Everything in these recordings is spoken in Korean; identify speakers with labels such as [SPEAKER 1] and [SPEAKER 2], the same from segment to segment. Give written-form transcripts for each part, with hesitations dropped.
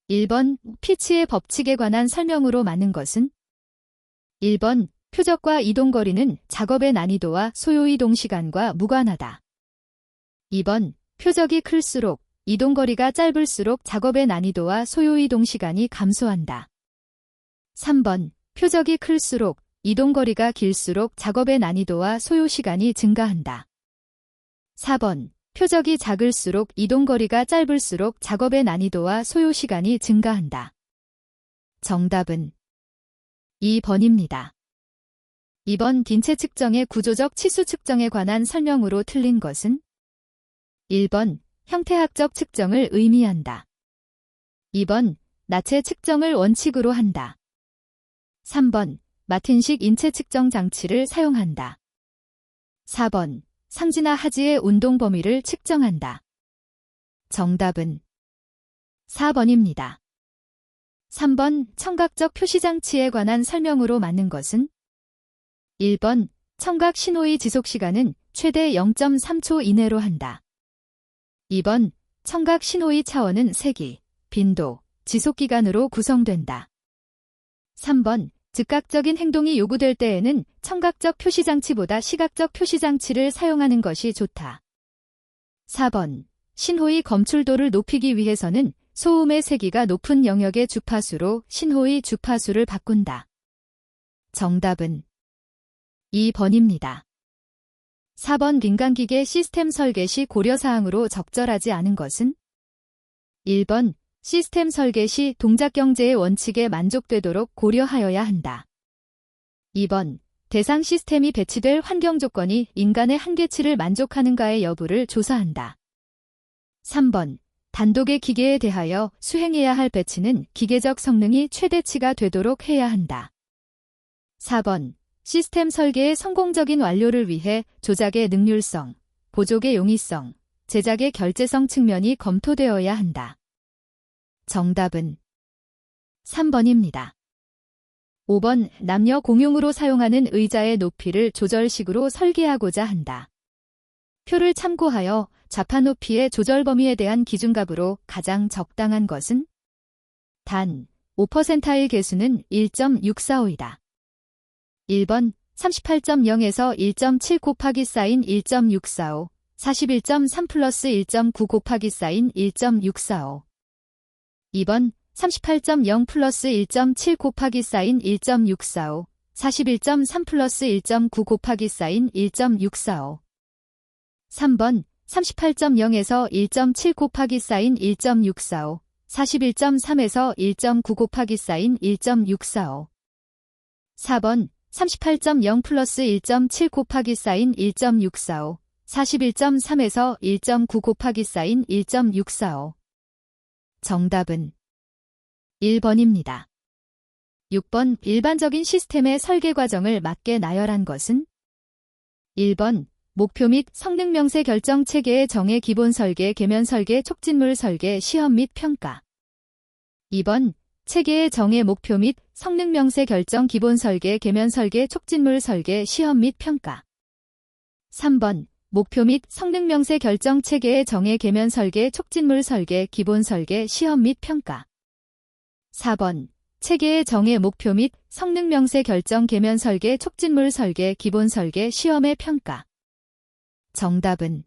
[SPEAKER 1] 1번 피치의 법칙에 관한 설명으로 많은 것은? 1번 표적과 이동거리는 작업의 난이도와 소요이동 시간과 무관하다. 2번 표적이 클수록 이동거리가 짧을수록 작업의 난이도와 소요이동 시간이 감소한다. 3번 표적이 클수록 이동거리가 길수록 작업의 난이도와 소요시간이 증가한다. 4번 표적이 작을수록 이동거리가 짧을수록 작업의 난이도와 소요시간이 증가한다. 정답은 2번입니다. 2번 딘체 측정의 구조적 치수 측정에 관한 설명으로 틀린 것은? 1번 형태학적 측정을 의미한다. 2번 나체 측정을 원칙으로 한다. 3번 마틴식 인체 측정 장치를 사용한다. 4번 상지나 하지의 운동 범위를 측정한다. 정답은 4번입니다. 3번 청각적 표시장치에 관한 설명으로 맞는 것은? 1번 청각 신호의 지속시간은 최대 0.3초 이내로 한다. 2번 청각 신호의 차원은 세기, 빈도, 지속기간으로 구성된다. 3번 즉각적인 행동이 요구될 때에는 청각적 표시장치보다 시각적 표시장치를 사용하는 것이 좋다. 4번 신호의 검출도를 높이기 위해서는 소음의 세기가 높은 영역의 주파수로 신호의 주파수를 바꾼다. 정답은 2번입니다. 4번 민간기계 시스템 설계 시 고려사항으로 적절하지 않은 것은? 1번 시스템 설계 시 동작경제의 원칙에 만족되도록 고려하여야 한다. 2번 대상 시스템이 배치될 환경 조건이 인간의 한계치를 만족하는가의 여부를 조사한다. 3번 단독의 기계에 대하여 수행해야 할 배치는 기계적 성능이 최대치가 되도록 해야 한다. 4번 시스템 설계의 성공적인 완료를 위해 조작의 능률성, 보족의 용이성, 제작의 결제성 측면이 검토되어야 한다. 정답은 3번입니다. 5번 남녀 공용으로 사용하는 의자의 높이를 조절식으로 설계하고자 한다. 표를 참고하여 좌파 높이의 조절 범위에 대한 기준값으로 가장 적당한 것은? 단 5%의 개수는 1.645이다. 1번 38.0에서 1.7 곱하기 사인 1.645, 41.3 플러스 1.9 곱하기 사인 1.645. 2번 38.0 플러스 1.7 곱하기 사인 1.645, 41.3 플러스 1.9 곱하기 사인 1.645. 3번 38.0에서 1.7 곱하기 사인 1.645, 41.3에서 1.9 곱하기 사인 1.645. 4번 38.0 플러스 1.7 곱하기 사인 1.645, 41.3에서 1.9 곱하기 사인 1.645. 정답은 1번입니다. 6번 일반적인 시스템의 설계 과정을 맞게 나열한 것은? 1번 목표 및 성능 명세 결정 체계의 정의 기본 설계 계면 설계 촉진물 설계 시험 및 평가. 2번 체계의 정의 목표 및 성능 명세 결정 기본 설계 계면 설계 촉진물 설계 시험 및 평가. 3번 목표 및 성능 명세 결정 체계의 정의 계면 설계 촉진물 설계 기본 설계 시험 및 평가. 4번 체계의 정의 목표 및 성능 명세 결정 계면 설계 촉진물 설계 기본 설계 시험의 평가. 정답은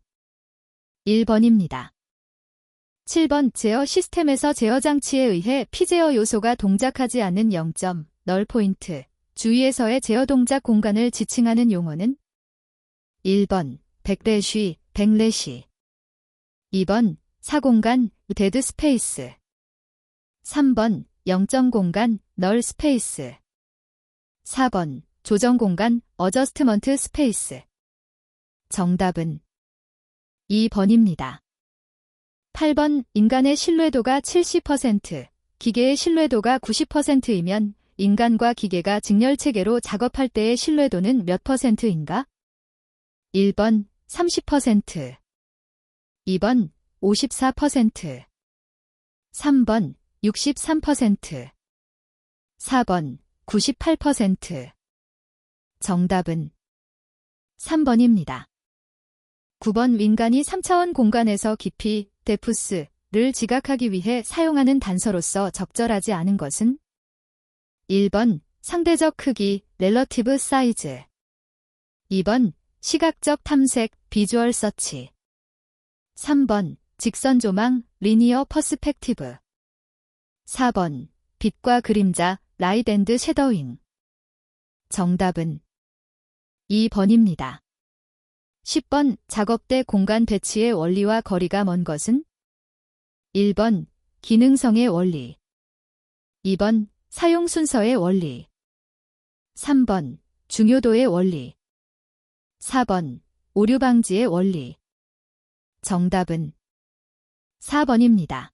[SPEAKER 1] 1번입니다. 7번 제어 시스템에서 제어 장치에 의해 피제어 요소가 동작하지 않는 0점, 널 포인트, 주위에서의 제어 동작 공간을 지칭하는 용어는? 1번 백래쉬, 백래쉬. 2번 사공간, 데드 스페이스. 3번 0점 공간, 널 스페이스. 4번 조정 공간, 어저스트먼트 스페이스. 정답은 2번입니다. 8번 인간의 신뢰도가 70%, 기계의 신뢰도가 90%이면 인간과 기계가 직렬체계로 작업할 때의 신뢰도는 몇 %인가? 1번 30%, 2번 54%, 3번 63%, 4번 98%. 정답은 3번입니다. 9번 인간이 3차원 공간에서 깊이, 데프스, 를 지각하기 위해 사용하는 단서로서 적절하지 않은 것은? 1번 상대적 크기, relative size. 2번 시각적 탐색, visual search. 3번 직선 조망, linear perspective. 4번 빛과 그림자, light and shadowing. 정답은 2번입니다. 10번 작업대 공간 배치의 원리와 거리가 먼 것은? 1번 기능성의 원리. 2번 사용 순서의 원리. 3번 중요도의 원리. 4번 오류 방지의 원리. 정답은 4번입니다.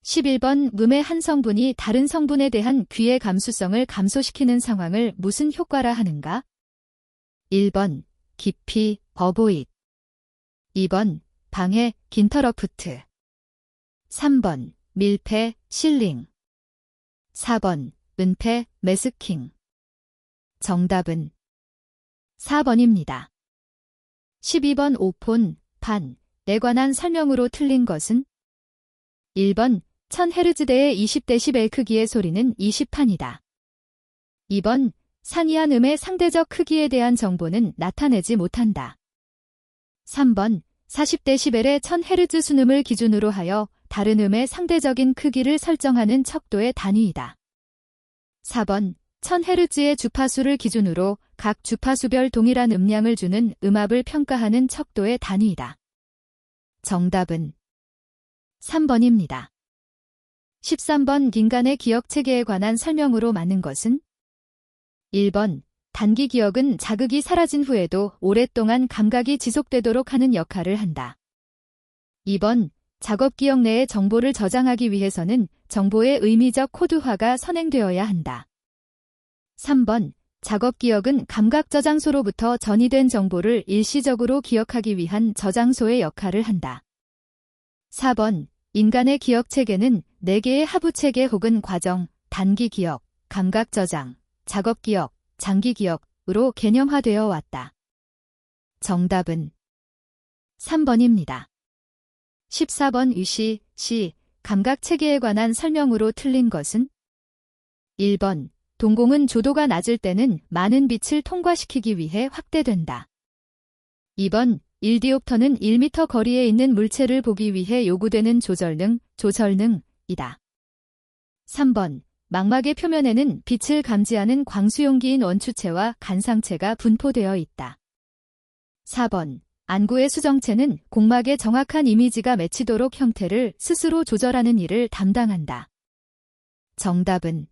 [SPEAKER 1] 11번 음의 한 성분이 다른 성분에 대한 귀의 감수성을 감소시키는 상황을 무슨 효과라 하는가? 1번 기피, 어보잇. 2번 방해, 긴터러프트. 3번 밀폐, 실링. 4번 은폐, 매스킹. 정답은 4번입니다. 12번 오폰, 판에 관한 설명으로 틀린 것은? 1번 1000Hz대의 20dB 크기의 소리는 20판이다. 2번 상이한 음의 상대적 크기에 대한 정보는 나타내지 못한다. 3번 40dB의 1000Hz 순음을 기준으로 하여 다른 음의 상대적인 크기를 설정하는 척도의 단위이다. 4번 1000Hz의 주파수를 기준으로 각 주파수별 동일한 음량을 주는 음압을 평가하는 척도의 단위이다. 정답은 3번입니다. 13번 인간의 기억체계에 관한 설명으로 맞는 것은? 1번 단기 기억은 자극이 사라진 후에도 오랫동안 감각이 지속되도록 하는 역할을 한다. 2번 작업 기억 내의 정보를 저장하기 위해서는 정보의 의미적 코드화가 선행되어야 한다. 3번 작업 기억은 감각 저장소로부터 전이된 정보를 일시적으로 기억하기 위한 저장소의 역할을 한다. 4번 인간의 기억체계는 4개의 하부체계 혹은 과정, 단기 기억, 감각 저장, 작업 기억, 장기 기억으로 개념화되어 왔다. 정답은 3번입니다. 14번 위시, 시, 감각체계에 관한 설명으로 틀린 것은? 1번 동공은 조도가 낮을 때는 많은 빛을 통과시키기 위해 확대된다. 2번 1디옵터는 1m 거리에 있는 물체를 보기 위해 요구되는 조절능이다. 3번 망막의 표면에는 빛을 감지하는 광수용기인 원추체와 간상체가 분포되어 있다. 4번 안구의 수정체는 공막에 정확한 이미지가 맺히도록 형태를 스스로 조절하는 일을 담당한다. 정답은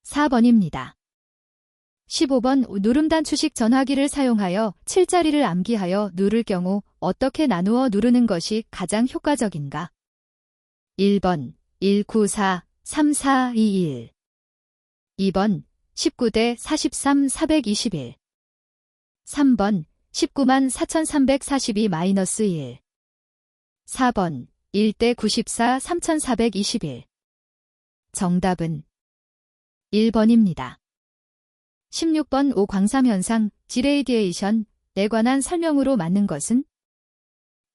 [SPEAKER 1] 4번입니다. 15번 누름단추식 전화기를 사용하여 7자리를 암기하여 누를 경우 어떻게 나누어 누르는 것이 가장 효과적인가? 1번 194 3421. 2번 19대 43 421. 3번 19만 4342-1. 4번 1대 94 3421. 정답은 1번입니다. 16번 오광삼현상, 지레이디에이션에 관한 설명으로 맞는 것은?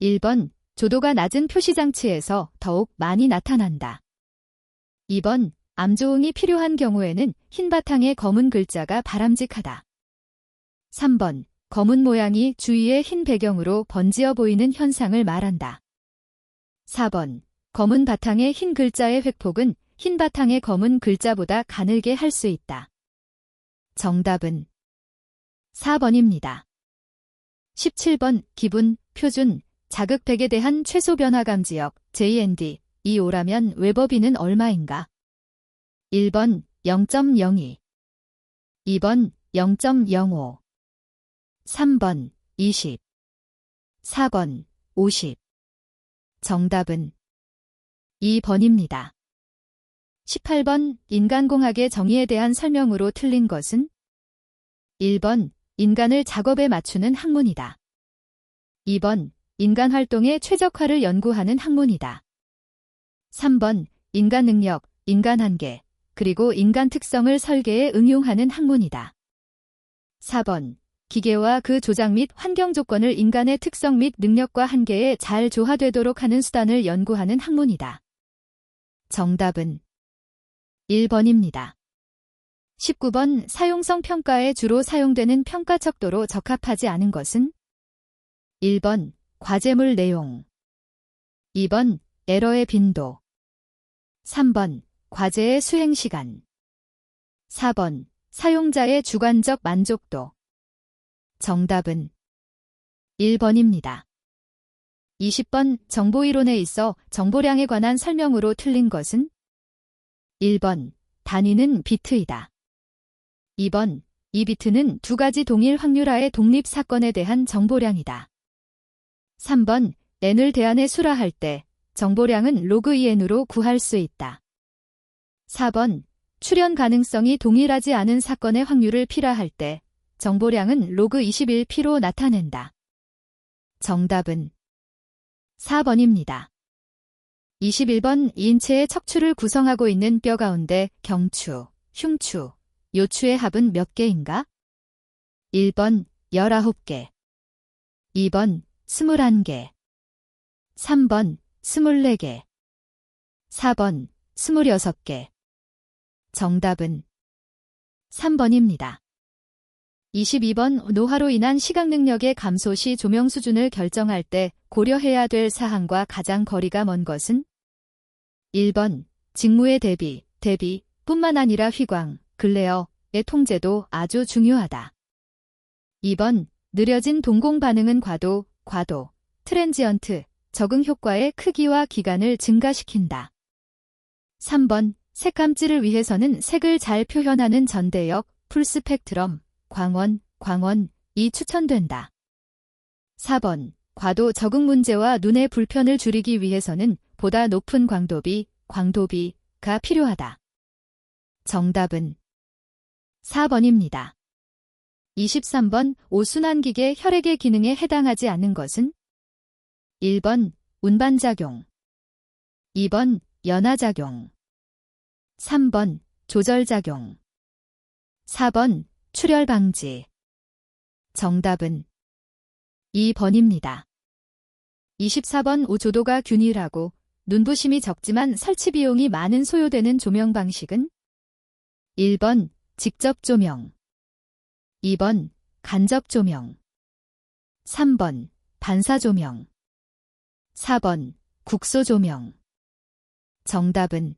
[SPEAKER 1] 1번 조도가 낮은 표시장치에서 더욱 많이 나타난다. 2번 암조응이 필요한 경우에는 흰 바탕에 검은 글자가 바람직하다. 3번 검은 모양이 주위의 흰 배경으로 번지어 보이는 현상을 말한다. 4번 검은 바탕의 흰 글자의 획폭은 흰 바탕의 검은 글자보다 가늘게 할 수 있다. 정답은 4번입니다. 17번 기분, 표준, 자극백에 대한 최소 변화 감지역 JND 이 오라면 웨버비는 얼마인가? 1번 0.02. 2번 0.05. 3번 20. 4번 50. 정답은 2번입니다. 18번 인간공학의 정의에 대한 설명으로 틀린 것은? 1번 인간을 작업에 맞추는 학문이다. 2번 인간 활동의 최적화를 연구하는 학문이다. 3번 인간 능력, 인간 한계, 그리고 인간 특성을 설계에 응용하는 학문이다. 4번 기계와 그 조작 및 환경 조건을 인간의 특성 및 능력과 한계에 잘 조화되도록 하는 수단을 연구하는 학문이다. 정답은 1번입니다. 19번 사용성 평가에 주로 사용되는 평가 척도로 적합하지 않은 것은? 1번 과제물 내용, 2번 에러의 빈도, 3번 과제의 수행 시간, 4번 사용자의 주관적 만족도. 정답은 1번입니다. 20번 정보이론에 있어 정보량에 관한 설명으로 틀린 것은? 1번 단위는 비트이다. 2번 이 비트는 두 가지 동일 확률하의 독립 사건에 대한 정보량이다. 3번 n을 대안에 수라할 때 정보량은 로그 2n으로 구할 수 있다. 4번 출현 가능성이 동일하지 않은 사건의 확률을 필화할 때 정보량은 로그 21p로 나타낸다. 정답은 4번입니다. 21번 인체의 척추를 구성하고 있는 뼈 가운데 경추, 흉추, 요추의 합은 몇 개인가? 1번 19개, 2번 21개, 3번 24개, 4번 26개. 정답은 3번입니다. 22번 노화로 인한 시각 능력의 감소 시 조명 수준을 결정할 때 고려해야 될 사항과 가장 거리가 먼 것은? 1번 직무의 대비 뿐만 아니라 휘광, 글레어의 통제도 아주 중요하다. 2번 느려진 동공 반응은 과도, 트랜지언트, 적응 효과의 크기와 기간을 증가시킨다. 3번 색감지를 위해서는 색을 잘 표현하는 전대역, 풀스펙트럼, 광원이 추천된다. 4번 과도 적응 문제와 눈의 불편을 줄이기 위해서는 보다 높은 광도비가 필요하다. 정답은 4번입니다. 23번 오순환기계 혈액의 기능에 해당하지 않는 것은? 1번 운반작용, 2번 연화작용, 3번 조절작용, 4번 출혈 방지. 정답은 2번입니다. 24번 오조도가 균일하고 눈부심이 적지만 설치 비용이 많은 소요되는 조명 방식은? 1번 직접 조명, 2번 간접 조명, 3번 반사 조명, 4번 국소 조명. 정답은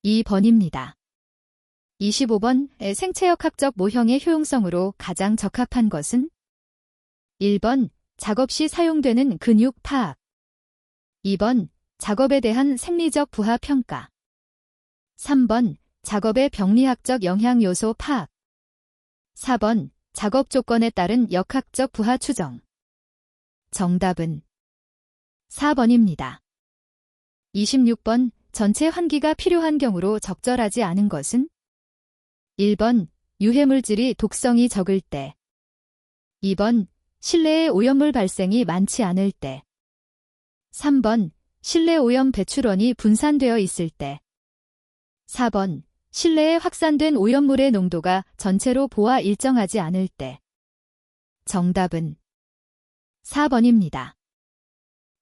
[SPEAKER 1] 2번입니다. 25번의 생체역학적 모형의 효용성으로 가장 적합한 것은? 1번 작업 시 사용되는 근육 파악, 2번 작업에 대한 생리적 부하 평가, 3번 작업의 병리학적 영향 요소 파악, 4번 작업 조건에 따른 역학적 부하 추정. 정답은 4번입니다. 26번 전체 환기가 필요한 경우로 적절하지 않은 것은? 1번 유해물질이 독성이 적을 때, 2번 실내에 오염물 발생이 많지 않을 때, 3번 실내 오염 배출원이 분산되어 있을 때, 4번 실내에 확산된 오염물의 농도가 전체로 보아 일정하지 않을 때. 정답은 4번입니다.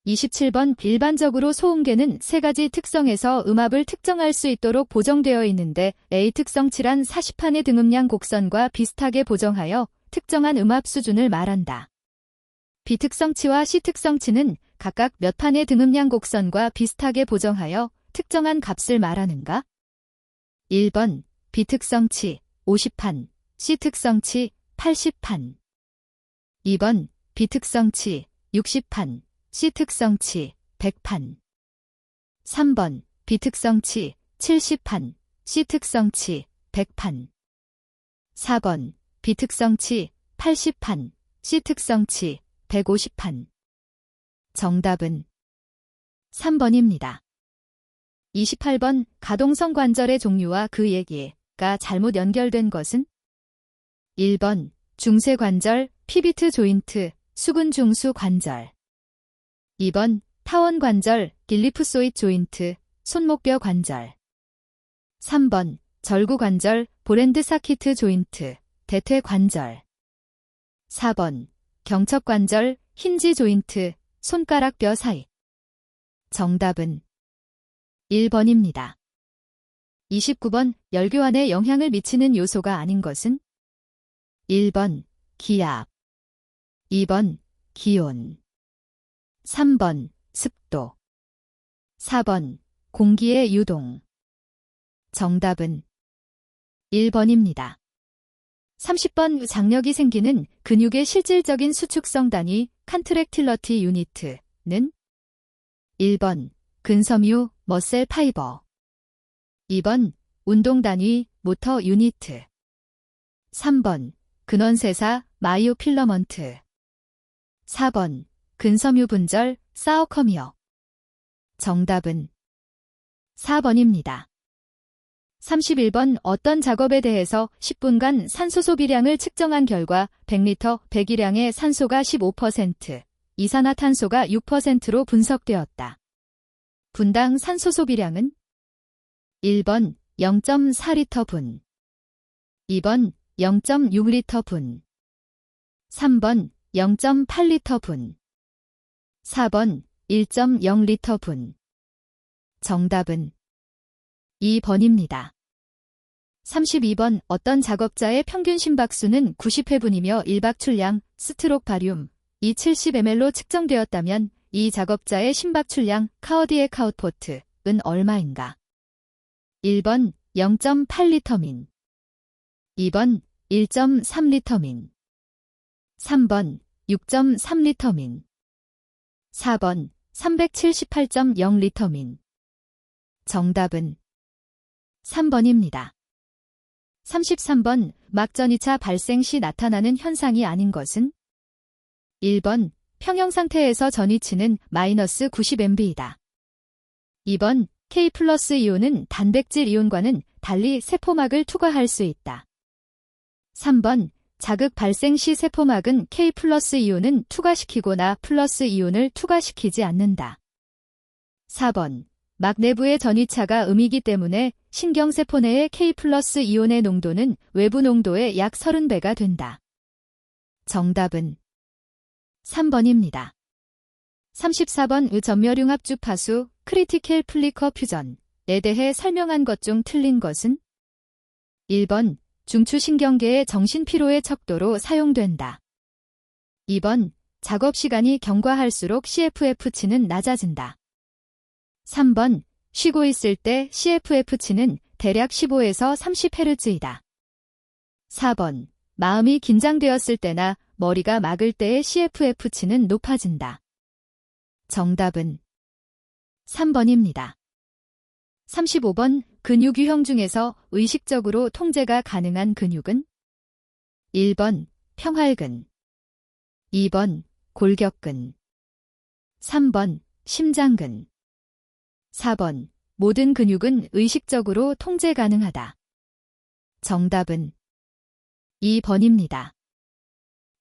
[SPEAKER 1] 27번 일반적으로 소음계는 세 가지 특성에서 음압을 특정할 수 있도록 보정되어 있는데 A 특성치란 40판의 등음량 곡선과 비슷하게 보정하여 특정한 음압 수준을 말한다. B 특성치와 C 특성치는 각각 몇 판의 등음량 곡선과 비슷하게 보정하여 특정한 값을 말하는가? 1번 B 특성치 50판, C 특성치 80판. 2번 B 특성치 60판, C 특성치 100판. 3번 B 특성치 70판, C 특성치 100판. 4번 B 특성치 80판, C 특성치 150판. 정답은 3번입니다. 28번 가동성 관절의 종류와 그 얘기가 잘못 연결된 것은? 1번 중쇄 관절, 피비트 조인트, 수근 중수 관절. 2번 타원 관절, 길리프소잇 조인트, 손목뼈 관절. 3번 절구 관절, 보랜드 사키트 조인트, 대퇴 관절. 4번 경첩관절, 힌지 조인트, 손가락 뼈 사이. 정답은 1번입니다. 29번 열교환에 영향을 미치는 요소가 아닌 것은? 1번 기압, 2번 기온, 3번 습도, 4번 공기의 유동. 정답은 1번입니다. 30번 장력이 생기는 근육의 실질적인 수축성 단위 컨트랙틸러티 유니트는? 1번 근섬유 머셀 파이버, 2번 운동 단위 모터 유니트, 3번 근원세사 마이오필러먼트, 4번 근섬유 분절 사우커미어. 정답은 4번입니다. 31번 어떤 작업에 대해서 10분간 산소 소비량을 측정한 결과 100리터 배기량의 산소가 15%, 이산화탄소가 6%로 분석되었다. 분당 산소 소비량은? 1번 0.4리터 분, 2번 0.6리터 분, 3번 0.8리터 분, 4번 1.0리터 분. 정답은 2번입니다. 32번 어떤 작업자의 평균 심박수는 90회분이며 1박 출량 스트록 바륨 이 70ml로 측정되었다면 이 작업자의 심박 출량 카어디액 아웃풋은 얼마인가? 1번 0.8리터민, 2번 1.3리터민, 3번 6.3리터민, 4번 378.0리터민. 정답은 3번입니다. 33번 막전이차 발생 시 나타나는 현상이 아닌 것은? 1번 평형 상태에서 전이치는 마이너스 90MB이다. 2번 K+ 이온은 단백질 이온과는 달리 세포막을 투과할 수 있다. 3번 자극 발생 시 세포막은 K+ 이온은 투과시키거나 플러스 이온을 투과시키지 않는다. 4번 막 내부의 전이차가 음이기 때문에 신경세포 내의 K+ 이온의 농도는 외부 농도의 약 30배가 된다. 정답은 3번입니다. 34번 전멸융합 주파수 크리티컬 플리커 퓨전에 대해 설명한 것 중 틀린 것은? 1번 중추신경계의 정신피로의 척도로 사용된다. 2번 작업 시간이 경과할수록 CFF치는 낮아진다. 3번 쉬고 있을 때 CFF치는 대략 15에서 30Hz이다. 4번 마음이 긴장되었을 때나 머리가 막을 때의 CFF치는 높아진다. 정답은 3번입니다. 35번 근육 유형 중에서 의식적으로 통제가 가능한 근육은? 1번 평활근, 2번 골격근, 3번 심장근, 4번 모든 근육은 의식적으로 통제 가능하다. 정답은 2번입니다.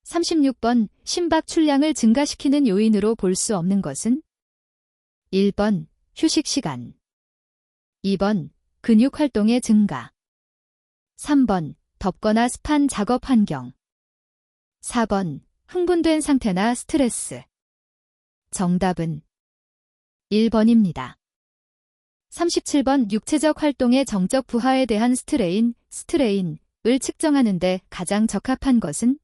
[SPEAKER 1] 36번 심박 출량을 증가시키는 요인으로 볼 수 없는 것은? 1번 휴식 시간, 2번 근육 활동의 증가, 3번 덥거나 습한 작업 환경, 4번 흥분된 상태나 스트레스. 정답은 1번입니다. 37번 육체적 활동의 정적 부하에 대한 스트레인을 측정하는 데 가장 적합한 것은?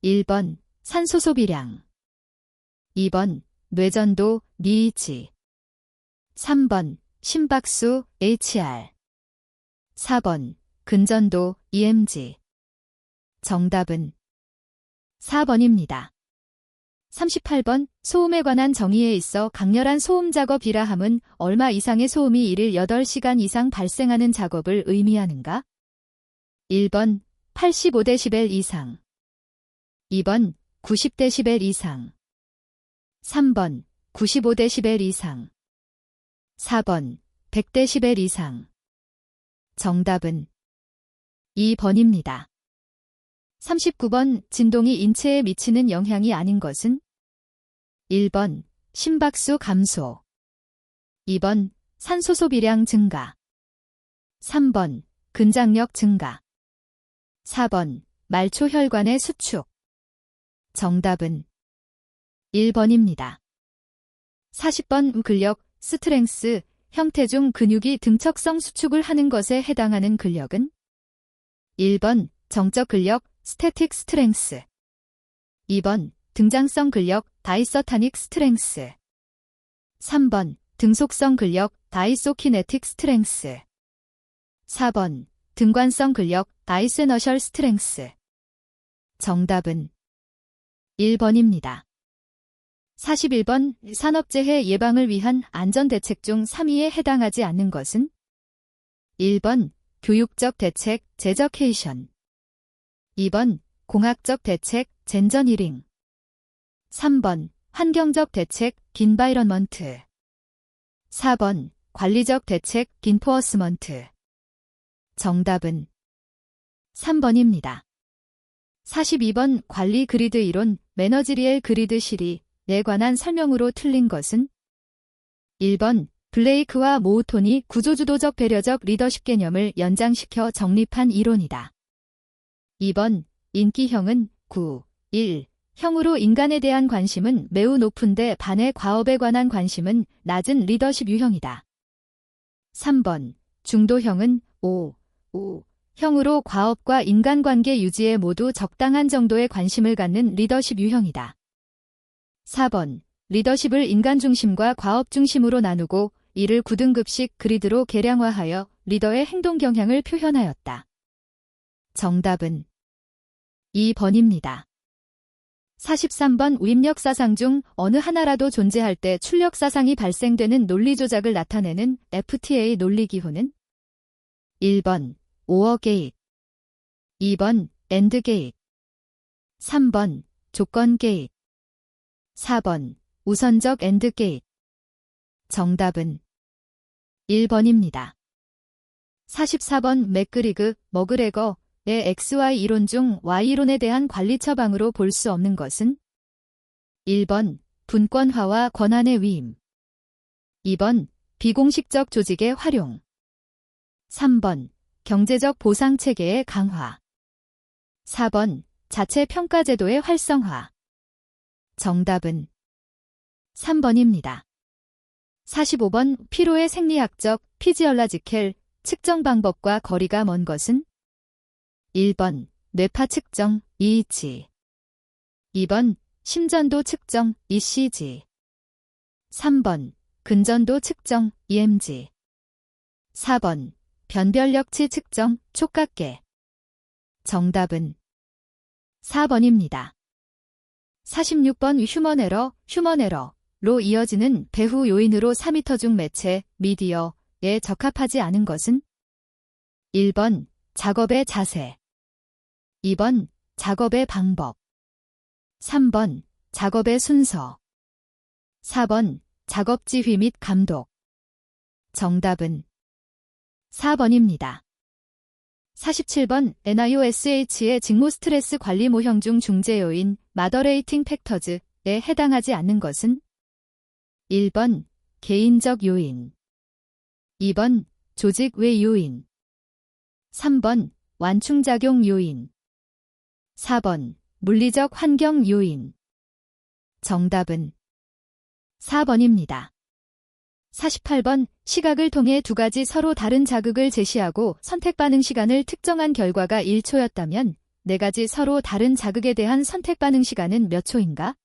[SPEAKER 1] 1번 산소 소비량, 2번 뇌전도 니이지, 3번 심박수 HR, 4번 근전도 EMG. 정답은 4번입니다. 38번 소음에 관한 정의에 있어 강렬한 소음 작업이라 함은 얼마 이상의 소음이 일일 8시간 이상 발생하는 작업을 의미하는가? 1번 85데시벨 이상, 2번 90데시벨 이상, 3번 95데시벨 이상, 4번 100데시벨 이상. 정답은 2번입니다. 39번 진동이 인체에 미치는 영향이 아닌 것은? 1번 심박수 감소, 2번 산소 소비량 증가, 3번 근장력 증가, 4번 말초 혈관의 수축. 정답은 1번입니다. 40번 근력, 스트렝스, 형태 중 근육이 등척성 수축을 하는 것에 해당하는 근력은 1번 정적 근력, 스태틱 스트렝스 2번 등장성 근력, 다이서타닉 스트렝스 3번 등속성 근력, 다이소키네틱 스트렝스 4번 등관성 근력, 다이스너셜 스트렝스 정답은 1번입니다. 41번 산업재해 예방을 위한 안전대책 중 3위에 해당하지 않는 것은 1번 교육적 대책, 제저케이션 2번 공학적 대책, 젠저니링 3번 환경적 대책, 긴바이런먼트 4번 관리적 대책, 긴포어스먼트 정답은 3번입니다. 42번 관리 그리드 이론, 매너지리엘 그리드 실이에 관한 설명으로 틀린 것은 1번 블레이크와 모우톤이 구조주도적 배려적 리더십 개념을 연장시켜 정립한 이론이다. 2번 인기형은 1. 형으로 인간에 대한 관심은 매우 높은데 반해 과업에 관한 관심은 낮은 리더십 유형이다. 3번 중도형은 5. 형으로 과업과 인간관계 유지에 모두 적당한 정도의 관심을 갖는 리더십 유형이다. 4번 리더십을 인간 중심과 과업 중심으로 나누고 이를 9등급식 그리드로 계량화하여 리더의 행동 경향을 표현하였다. 정답은 2번입니다. 43번 위입력사상 중 어느 하나라도 존재할 때 출력사상이 발생되는 논리조작을 나타내는 FTA 논리기호는 1번 오어 게이트 2번 엔드 게이트 3번 조건 게이트 4번 우선적 엔드 게이트 정답은 1번입니다. 44번 맥그리그, 머그레거의 XY 이론 중 Y 이론에 대한 관리 처방으로 볼 수 없는 것은 1번 분권화와 권한의 위임 2번 비공식적 조직의 활용 3번 경제적 보상 체계의 강화 4번 자체 평가 제도의 활성화 정답은 3번입니다. 45번 피로의 생리학적, 피지얼라지켈 측정 방법과 거리가 먼 것은 1번 뇌파 측정, EEG 2번 심전도 측정, ECG 3번 근전도 측정, EMG 4번 변별력치 측정, 촉각계 정답은 4번입니다. 46번 휴먼에러로 이어지는 배후 요인으로 4m 중 매체, 미디어에 적합하지 않은 것은 1번 작업의 자세 2번 작업의 방법 3번 작업의 순서 4번 작업 지휘 및 감독 정답은 4번입니다. 47번 NIOSH의 직무 스트레스 관리 모형 중 중재 요인 마더레이팅 팩터즈에 해당하지 않는 것은 1번 개인적 요인 2번 조직 외 요인 3번 완충작용 요인 4번 물리적 환경 요인 정답은 4번입니다. 48번 시각을 통해 두 가지 서로 다른 자극을 제시하고 선택 반응 시간을 특정한 결과가 1초였다면 네 가지 서로 다른 자극에 대한 선택 반응 시간은 몇 초인가?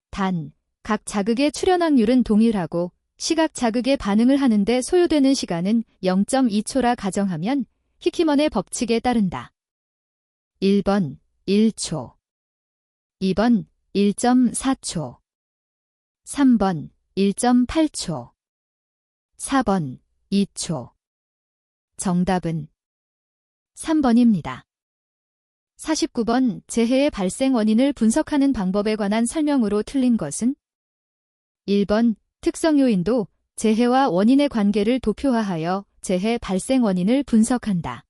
[SPEAKER 1] 단, 각 자극의 출현 확률은 동일하고 시각 자극에 반응을 하는데 소요되는 시간은 0.2초라 가정하면 히키먼의 법칙에 따른다. 1번 1초 2번 1.4초 3번 1.8초 4번 2초 정답은 3번입니다. 49번 재해의 발생 원인을 분석하는 방법에 관한 설명으로 틀린 것은 1번 특성 요인도 재해와 원인의 관계를 도표화하여 재해 발생 원인을 분석한다.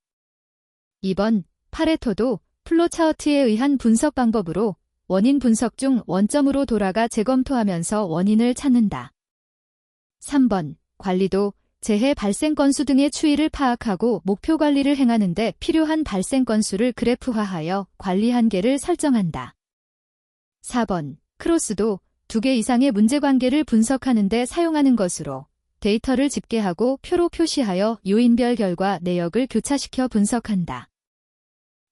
[SPEAKER 1] 2번 파레토도 플로차어트에 의한 분석 방법으로 원인 분석 중 원점으로 돌아가 재검토하면서 원인을 찾는다. 3번 관리도 재해 발생 건수 등의 추이를 파악하고 목표 관리를 행하는 데 필요한 발생 건수를 그래프화하여 관리 한계를 설정한다. 4번, 크로스도 2개 이상의 문제관계를 분석하는 데 사용하는 것으로 데이터를 집계하고 표로 표시하여 요인별 결과 내역을 교차시켜 분석한다.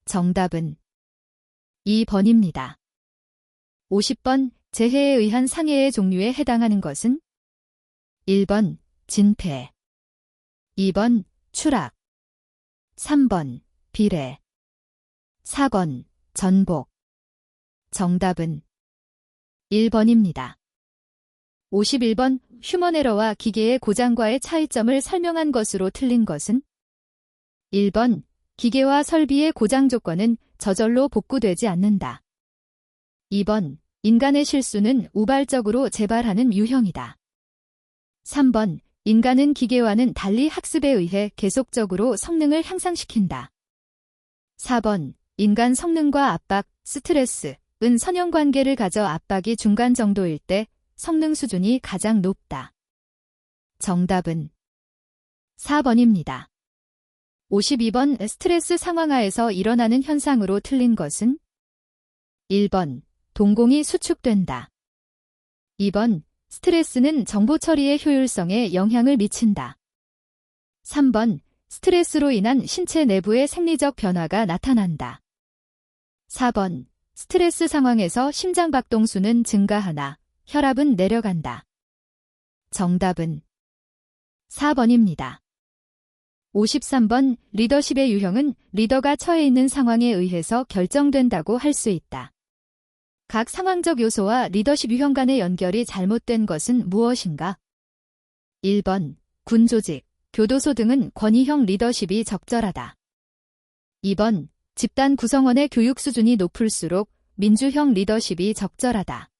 [SPEAKER 1] 정답은 2번입니다. 50번, 재해에 의한 상해의 종류에 해당하는 것은 1번, 진폐 2번, 추락 3번, 비례 4번, 전복 정답은 1번입니다. 51번, 휴먼에러와 기계의 고장과의 차이점을 설명한 것으로 틀린 것은 1번, 기계와 설비의 고장 조건은 저절로 복구되지 않는다. 2번, 인간의 실수는 우발적으로 재발하는 유형이다. 3번, 인간은 기계와는 달리 학습에 의해 계속적으로 성능을 향상시킨다. 4번, 인간 성능과 압박, 스트레스은 선형관계를 가져 압박이 중간 정도일 때 성능 수준이 가장 높다. 정답은 4번입니다. 52번, 스트레스 상황하에서 일어나는 현상으로 틀린 것은 1번, 동공이 수축된다. 2번, 스트레스는 정보 처리의 효율성에 영향을 미친다. 3번, 스트레스로 인한 신체 내부의 생리적 변화가 나타난다. 4번, 스트레스 상황에서 심장박동수는 증가하나 혈압은 내려간다. 정답은 4번입니다. 53번, 리더십의 유형은 리더가 처해 있는 상황에 의해서 결정된다고 할 수 있다. 각 상황적 요소와 리더십 유형 간의 연결이 잘못된 것은 무엇인가? 1번, 군조직, 교도소 등은 권위형 리더십이 적절하다. 2번, 집단 구성원의 교육 수준이 높을수록 민주형 리더십이 적절하다.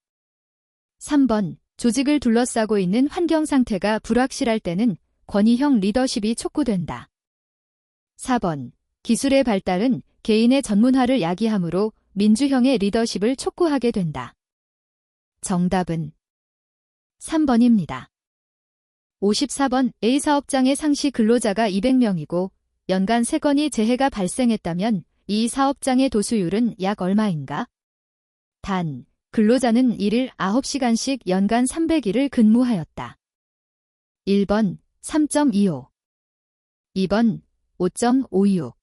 [SPEAKER 1] 3번, 조직을 둘러싸고 있는 환경 상태가 불확실할 때는 권위형 리더십이 촉구된다. 4번, 기술의 발달은 개인의 전문화를 야기하므로 민주형의 리더십을 촉구하게 된다. 정답은 3번입니다. 54번, A사업장의 상시 근로자가 200명이고 연간 3건이 재해가 발생했다면 이 사업장의 도수율은 약 얼마인가? 단, 근로자는 1일 9시간씩 연간 300일을 근무하였다. 1번 3.25 2번 5.56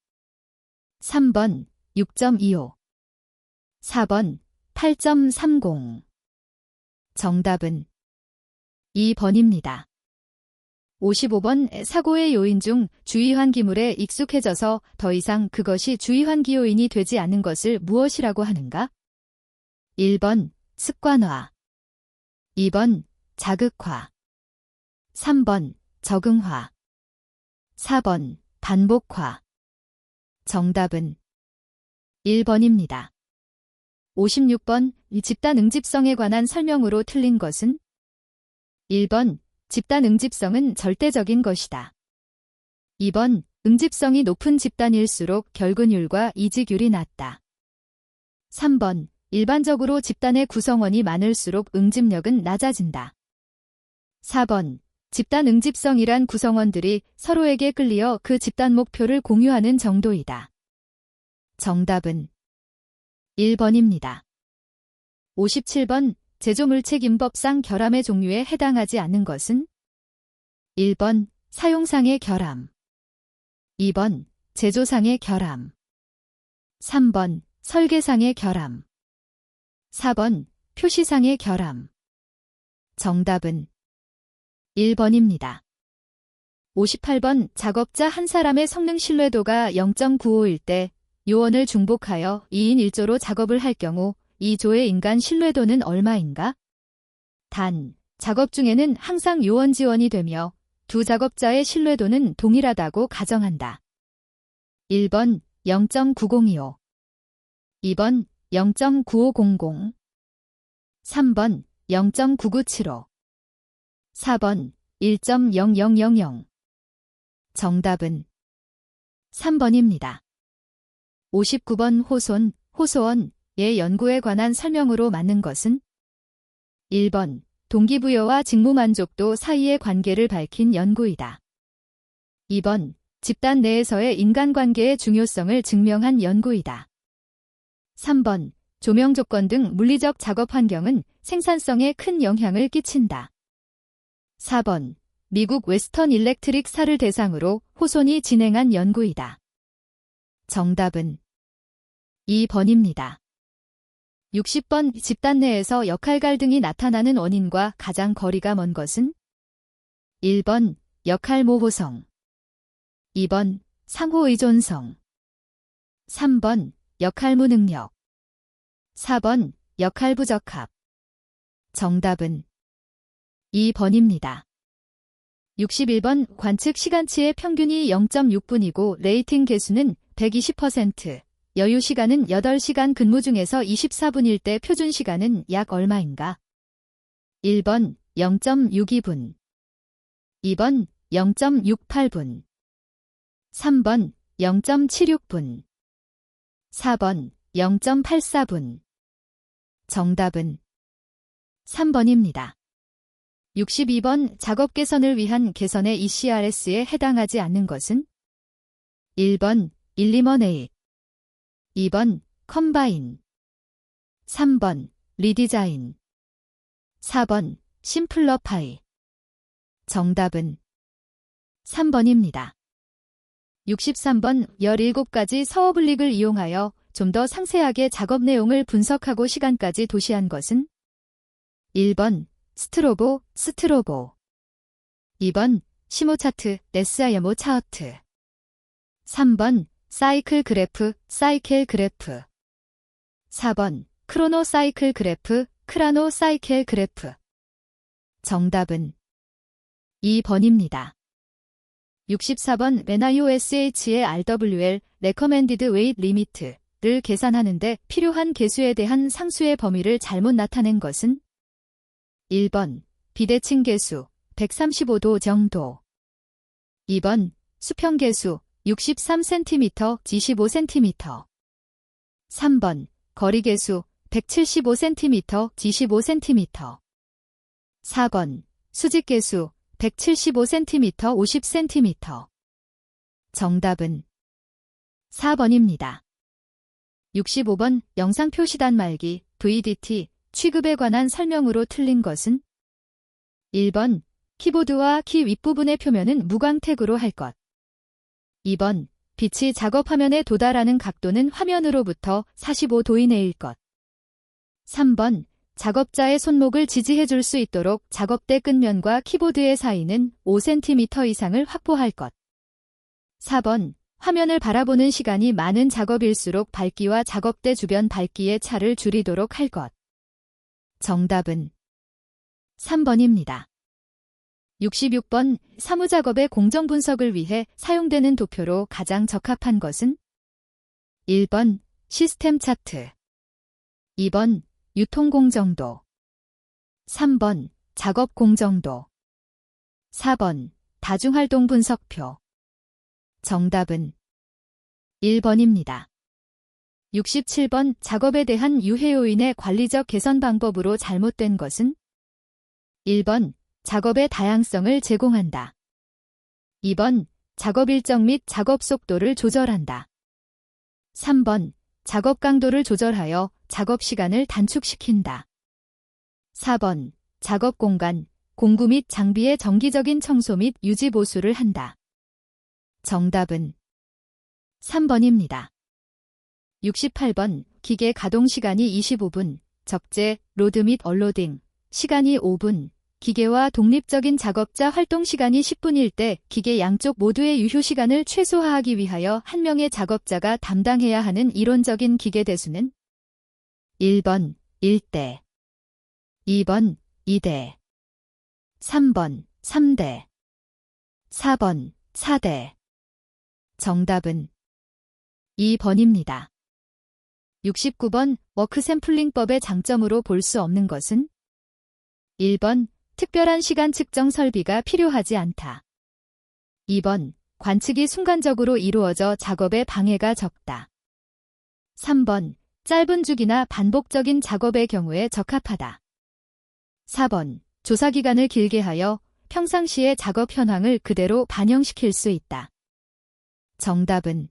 [SPEAKER 1] 3번 6.25 4번 8.30 정답은 2번입니다. 55번, 사고의 요인 중 주의환기물에 익숙해져서 더 이상 그것이 주의환기 요인이 되지 않는 것을 무엇이라고 하는가? 1번 습관화 2번 자극화 3번 적응화 4번 반복화 정답은 1번입니다. 56번, 집단 응집성에 관한 설명으로 틀린 것은 1번 집단 응집성은 절대적인 것이다. 2번 응집성이 높은 집단일수록 결근율과 이직률이 낮다. 3번 일반적으로 집단의 구성원이 많을수록 응집력은 낮아진다. 4번 집단 응집성이란 구성원들이 서로에게 끌리어 그 집단 목표를 공유하는 정도이다. 정답은 1번입니다. 57번 제조물책임법상 결함의 종류에 해당하지 않는 것은 1번 사용상의 결함 2번 제조상의 결함 3번 설계상의 결함 4번 표시상의 결함 정답은 1번입니다. 58번 작업자 한 사람의 성능 신뢰도가 0.95일 때 요원을 중복하여 2인 1조로 작업을 할 경우 이 조의 인간 신뢰도는 얼마인가? 단, 작업 중에는 항상 요원 지원이 되며 두 작업자의 신뢰도는 동일하다고 가정한다. 1번 0.9025 2번 0.9500 3번 0.9975 4번 1.0000 정답은 3번입니다. 59번 호소원의 연구에 관한 설명으로 맞는 것은 1번 동기부여와 직무만족도 사이의 관계를 밝힌 연구이다. 2번 집단 내에서의 인간관계의 중요성을 증명한 연구이다. 3번 조명 조건 등 물리적 작업 환경은 생산성에 큰 영향을 끼친다. 4번. 미국 웨스턴 일렉트릭사를 대상으로 호손이 진행한 연구이다. 정답은 2번입니다. 60번. 집단 내에서 역할 갈등이 나타나는 원인과 가장 거리가 먼 것은? 1번. 역할 모호성. 2번. 상호 의존성. 3번. 역할 무능력. 4번. 역할 부적합. 정답은 2번입니다. 61번. 관측 시간치의 평균이 0.6분이고 레이팅 개수는 120%, 여유 시간은 8시간 근무 중에서 24분일 때 표준 시간은 약 얼마인가? 1번 0.62분, 2번 0.68분, 3번 0.76분, 4번 0.84분. 정답은 3번입니다. 62번. 작업 개선을 위한 개선의 ECRS에 해당하지 않는 것은? 1번 일리머네이트, 2번 컴바인, 3번 리디자인, 4번 심플러파이. 정답은 3번입니다. 63번. 17가지 서어블릭을 이용하여 좀 더 상세하게 작업 내용을 분석하고 시간까지 도시한 것은? 1번 스트로보, 2번 시모차트, SIMO 차트, 3번 사이클 그래프, 사이켈 그래프, 4번 크로노 사이클 그래프, 크라노 사이켈 그래프. 정답은 2번입니다. 64번. NIOSH의 RWL, Recommended Weight Limit를 계산하는데 필요한 개수에 대한 상수의 범위를 잘못 나타낸 것은? 1번 비대칭 개수 135도 정도, 2번 수평 개수 63cm, 25cm, 3번 거리 개수 175cm, 25cm, 4번 수직 개수 175cm, 50cm. 정답은 4번입니다. 65번. 영상 표시단 말기, VDT, 취급에 관한 설명으로 틀린 것은? 1번 키보드와 키 윗부분의 표면은 무광택으로 할 것, 2번 빛이 작업 화면에 도달하는 각도는 화면으로부터 45도 이내일 것, 3번 작업자의 손목을 지지해 줄 수 있도록 작업대 끝면과 키보드의 사이는 5cm 이상을 확보할 것, 4번 화면을 바라보는 시간이 많은 작업일수록 밝기와 작업대 주변 밝기의 차를 줄이도록 할 것. 정답은 3번입니다. 66번. 사무작업의 공정 분석을 위해 사용되는 도표로 가장 적합한 것은? 1번 시스템 차트, 2번 유통 공정도, 3번 작업 공정도, 4번 다중활동 분석표. 정답은 1번입니다. 67번. 작업에 대한 유해 요인의 관리적 개선 방법으로 잘못된 것은? 1번 작업의 다양성을 제공한다, 2번 작업 일정 및 작업 속도를 조절한다, 3번 작업 강도를 조절하여 작업 시간을 단축시킨다, 4번 작업 공간, 공구 및 장비의 정기적인 청소 및 유지 보수를 한다. 정답은 3번입니다. 68번. 기계 가동 시간이 25분, 적재, 로드 및 언로딩 시간이 5분, 기계와 독립적인 작업자 활동 시간이 10분일 때 기계 양쪽 모두의 유효 시간을 최소화하기 위하여 한 명의 작업자가 담당해야 하는 이론적인 기계 대수는? 1번 1대, 2번 2대, 3번 3대, 4번 4대. 정답은 2번입니다. 69번. 워크 샘플링법의 장점으로 볼 수 없는 것은? 1번 특별한 시간 측정 설비가 필요하지 않다, 2번 관측이 순간적으로 이루어져 작업에 방해가 적다, 3번 짧은 주기나 반복적인 작업의 경우에 적합하다, 4번 조사 기간을 길게 하여 평상시의 작업 현황을 그대로 반영시킬 수 있다. 정답은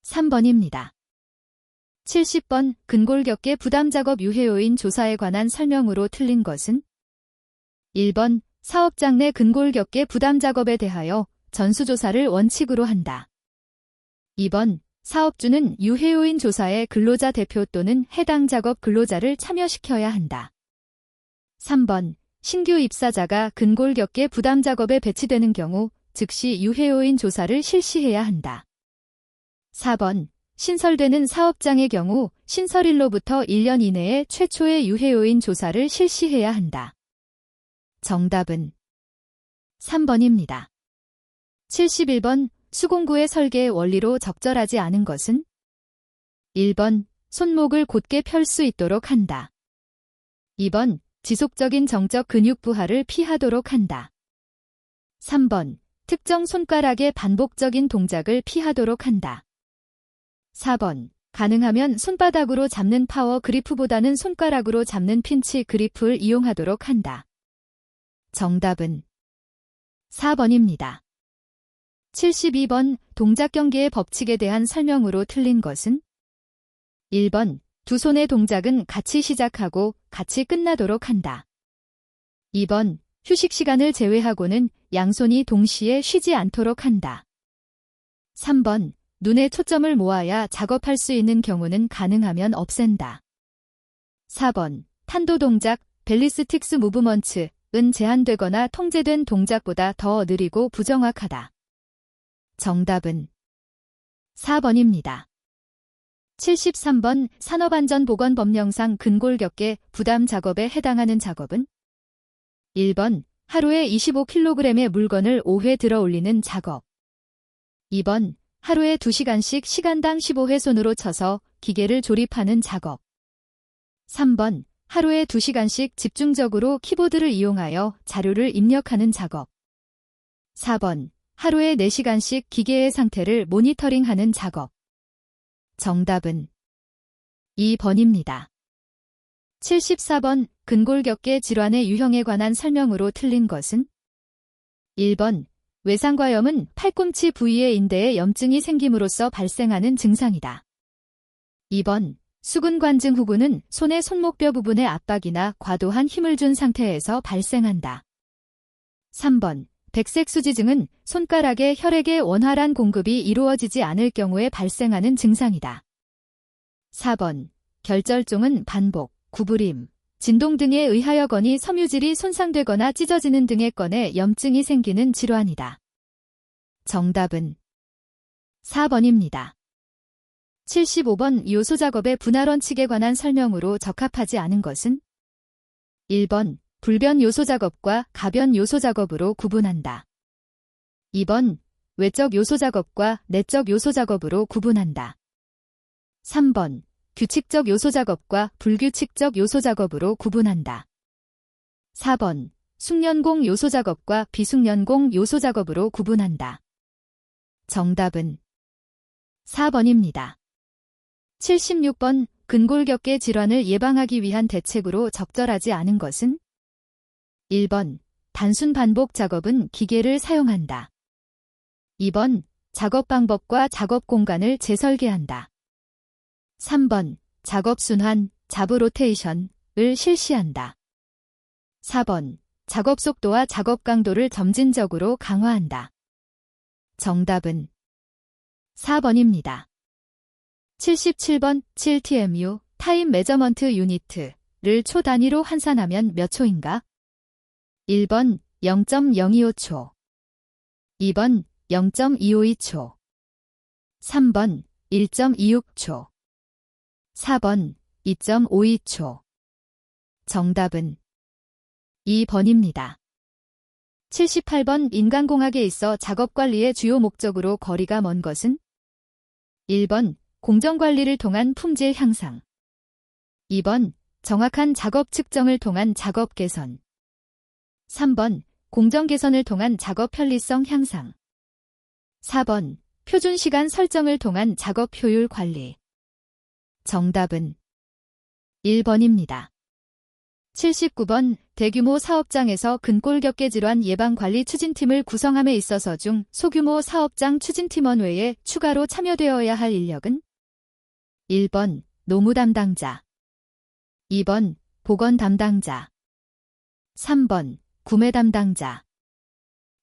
[SPEAKER 1] 3번입니다. 70번 근골격계 부담작업 유해요인 조사에 관한 설명으로 틀린 것은 1번 사업장 내 근골격계 부담작업에 대하여 전수조사를 원칙으로 한다. 2번 사업주는 유해요인 조사에 근로자 대표 또는 해당 작업 근로자를 참여시켜야 한다. 3번 신규 입사자가 근골격계 부담작업에 배치되는 경우 즉시 유해요인 조사를 실시해야 한다. 4번 신설되는 사업장의 경우 신설일로부터 1년 이내에 최초의 유해요인 조사를 실시해야 한다. 정답은 3번입니다. 71번 수공구의 설계 원리로 적절하지 않은 것은 1번 손목을 곧게 펼 수 있도록 한다. 2번 지속적인 정적 근육 부하를 피하도록 한다. 3번 특정 손가락의 반복적인 동작을 피하도록 한다. 4번 가능하면 손바닥으로 잡는 파워 그리프보다는 손가락으로 잡는 핀치 그리프를 이용하도록 한다. 정답은 4번입니다. 72번 동작 경계의 법칙에 대한 설명으로 틀린 것은 1번 두 손의 동작은 같이 시작하고 같이 끝나도록 한다. 2번 휴식 시간을 제외하고는 양손이 동시에 쉬지 않도록 한다. 3번 눈에 초점을 모아야 작업할 수 있는 경우는 가능하면 없앤다. 4번 탄도 동작, 벨리스틱스 무브먼츠은 제한되거나 통제된 동작보다 더 느리고 부정확하다. 정답은 4번입니다. 73번 산업안전보건법령상 근골격계 부담 작업에 해당하는 작업은 1번 하루에 25kg의 물건을 5회 들어 올리는 작업. 2번 하루에 2시간씩 시간당 15회 손으로 쳐서 기계를 조립하는 작업. 3번 하루에 2시간씩 집중적으로 키보드를 이용하여 자료를 입력하는 작업. 4번 하루에 4시간씩 기계의 상태를 모니터링하는 작업. 정답은 2번입니다. 74번 근골격계 질환의 유형에 관한 설명으로 틀린 것은 1번 외상과염은 팔꿈치 부위의 인대에 염증이 생김으로써 발생하는 증상이다. 2번 수근관증 후구는 손의 손목뼈 부분의 압박이나 과도한 힘을 준 상태에서 발생한다. 3번 백색수지증은 손가락에 혈액의 원활한 공급이 이루어지지 않을 경우에 발생하는 증상이다. 4번 결절종은 반복, 구부림, 진동 등에 의하여 건이 섬유질이 손상되거나 찢어지는 등의 건에 염증이 생기는 질환이다. 정답은 4번입니다. 75번 요소작업의 분할 원칙에 관한 설명으로 적합하지 않은 것은 1번 불변 요소작업과 가변 요소작업으로 구분한다. 2번 외적 요소작업과 내적 요소작업으로 구분한다. 3번 규칙적 요소작업과 불규칙적 요소작업으로 구분한다. 4번 숙련공 요소작업과 비숙련공 요소작업으로 구분한다. 정답은 4번입니다. 76번 근골격계 질환을 예방하기 위한 대책으로 적절하지 않은 것은 1번 단순 반복 작업은 기계를 사용한다. 2번 작업 방법과 작업 공간을 재설계한다. 3번 작업 순환, 잡 로테이션을 실시한다. 4번 작업 속도와 작업 강도를 점진적으로 강화한다. 정답은 4번입니다. 77번 7TMU 타임 메저먼트 유니트를 초 단위로 환산하면 몇 초인가? 1번 0.025초 2번 0.252초 3번 1.26초 4번 2.52초 정답은 2번입니다. 78번 인간공학에 있어 작업관리의 주요 목적으로 거리가 먼 것은 1번 공정관리를 통한 품질 향상 2번 정확한 작업 측정을 통한 작업 개선 3번 공정 개선을 통한 작업 편리성 향상 4번 표준 시간 설정을 통한 작업 효율 관리 정답은 1번입니다. 79번 대규모 사업장에서 근골격계 질환 예방관리 추진팀을 구성함에 있어서 중 소규모 사업장 추진팀원 외에 추가로 참여되어야 할 인력은 1번 노무 담당자. 2번 보건 담당자. 3번 구매 담당자.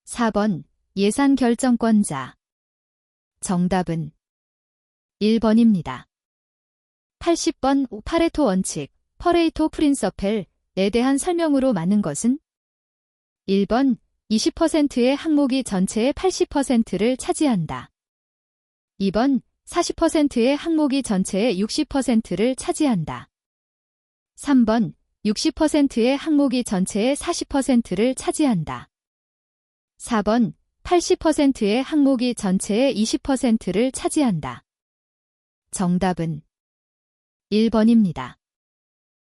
[SPEAKER 1] 4번 예산 결정권자. 정답은 1번입니다. 80번 파레토 원칙, 퍼레이토 프린서펠에 대한 설명으로 많은 것은 1번 20%의 항목이 전체의 80%를 차지한다. 2번 40%의 항목이 전체의 60%를 차지한다. 3번 60%의 항목이 전체의 40%를 차지한다. 4번 80%의 항목이 전체의 20%를 차지한다. 정답은 1번입니다.